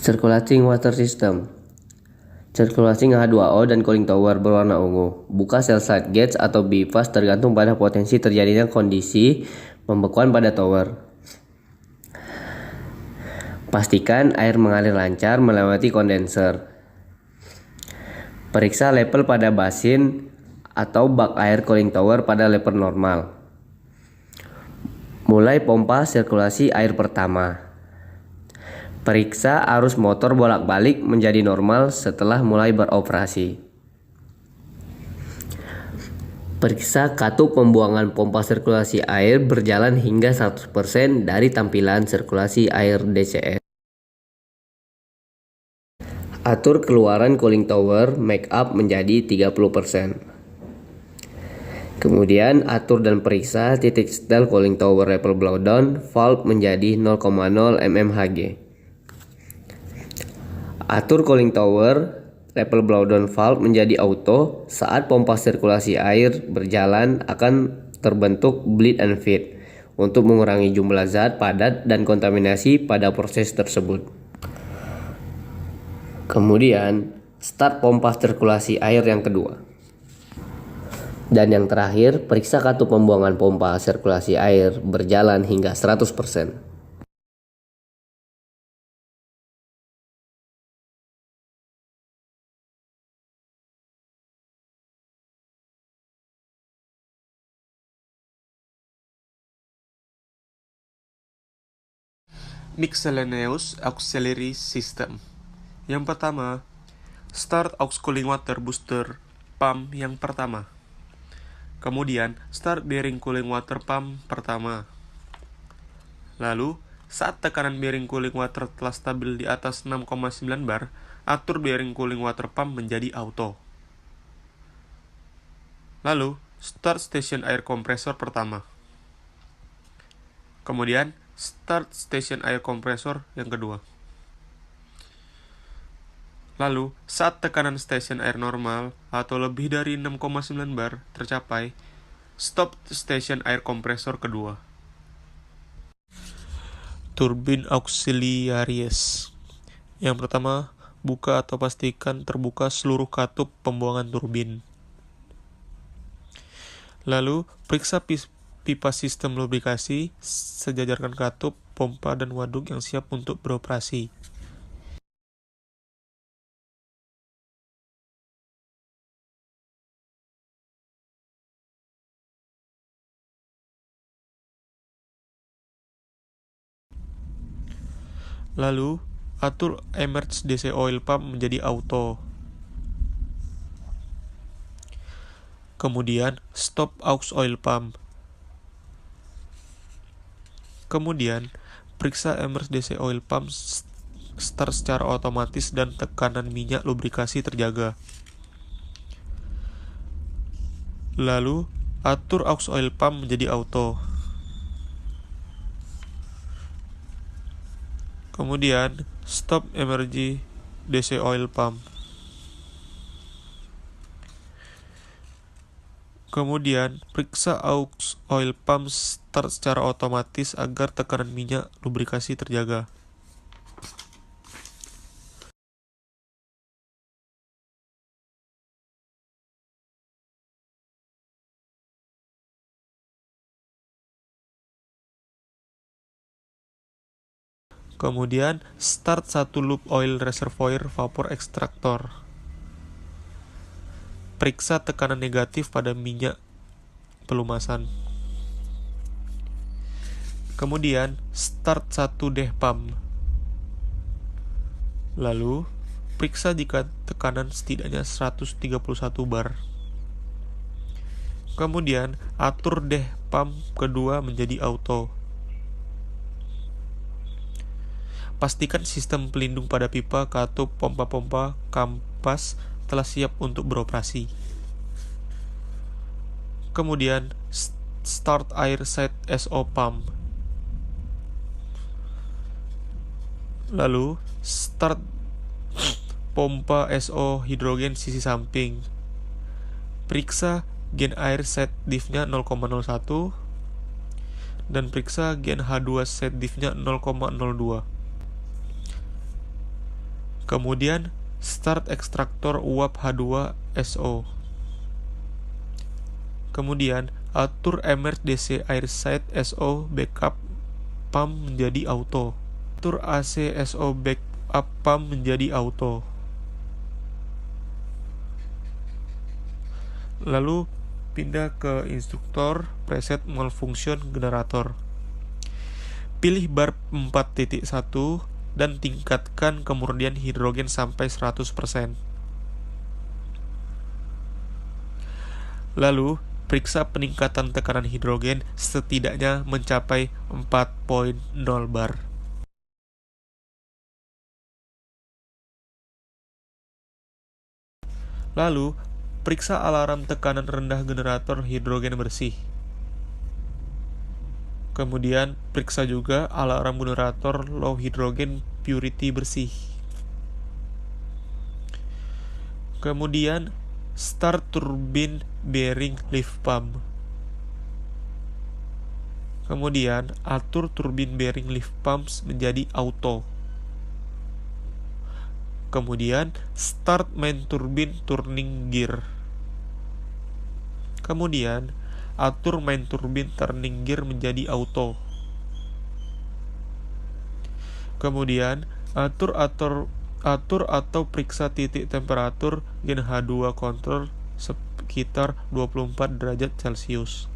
Circulating water system. Circulating H2O dan cooling tower berwarna ungu. Buka cell side gates atau bypass tergantung pada potensi terjadinya kondisi pembekuan pada tower. Pastikan air mengalir lancar melewati kondenser. Periksa level pada basin atau bak air cooling tower pada level normal. Mulai pompa sirkulasi air pertama. Periksa arus motor bolak-balik menjadi normal setelah mulai beroperasi. Periksa katup pembuangan pompa sirkulasi air berjalan hingga 100% dari tampilan sirkulasi air DCS. Atur keluaran cooling tower make up menjadi 30%. Kemudian atur dan periksa titik setel cooling tower level blowdown valve menjadi 0,0 mmHg. Atur cooling tower level blowdown valve menjadi auto. Saat pompa sirkulasi air berjalan akan terbentuk bleed and feed untuk mengurangi jumlah zat padat dan kontaminasi pada proses tersebut. Kemudian start pompa sirkulasi air yang kedua. Dan yang terakhir, periksa katup pembuangan pompa sirkulasi air berjalan hingga 100%. Miscellaneous Auxiliary System. Yang pertama, start aux cooling water booster pump yang pertama. Kemudian, start bearing cooling water pump pertama. Lalu, saat tekanan bearing cooling water telah stabil di atas 6,9 bar, atur bearing cooling water pump menjadi auto. Lalu, start station air compressor pertama. Kemudian, start station air compressor yang kedua. Lalu, saat tekanan station air normal atau lebih dari 6,9 bar tercapai, stop station air compressor kedua. Turbine auxiliaries. Yang pertama, buka atau pastikan terbuka seluruh katup pembuangan turbin. Lalu, periksa pipa sistem lubrikasi, sejajarkan katup, pompa, dan waduk yang siap untuk beroperasi. Lalu, atur emerge DC oil pump menjadi auto. Kemudian, stop aux oil pump. Kemudian, periksa emerge DC oil pump start secara otomatis dan tekanan minyak lubrikasi terjaga. Lalu, atur aux oil pump menjadi auto. Kemudian, stop emerge DC oil pump. Kemudian, periksa aux oil pump start secara otomatis agar tekanan minyak lubrikasi terjaga. Kemudian, start satu loop oil reservoir vapor extractor. Periksa tekanan negatif pada minyak pelumasan. Kemudian, start satu deh pump. Lalu, periksa jika tekanan setidaknya 131 bar. Kemudian, atur deh pump kedua menjadi auto. Pastikan sistem pelindung pada pipa, katup, pompa-pompa, kampas telah siap untuk beroperasi. Kemudian, start air side SO pump. Lalu, start pompa SO hidrogen sisi samping. Periksa gen air set diff-nya 0,01 dan periksa gen H2 set diff-nya 0,02. Kemudian start ekstraktor uap H2SO. Kemudian atur emergency airside SO backup pump menjadi auto. Atur AC SO backup pump menjadi auto. Lalu pindah ke instruktur preset malfunction generator. Pilih bar 4.1 dan tingkatkan kemurnian hidrogen sampai 100%. Lalu, periksa peningkatan tekanan hidrogen setidaknya mencapai 4.0 bar. Lalu, periksa alarm tekanan rendah generator hidrogen bersih. Kemudian, periksa juga alarm generator low hydrogen purity bersih. Kemudian, start turbine bearing lift pump. Kemudian, atur turbine bearing lift pumps menjadi auto. Kemudian, start main turbine turning gear. Kemudian, atur main turbine turning gear menjadi auto. Kemudian, atur atau periksa titik temperatur gen H2 control sekitar 24 derajat Celcius.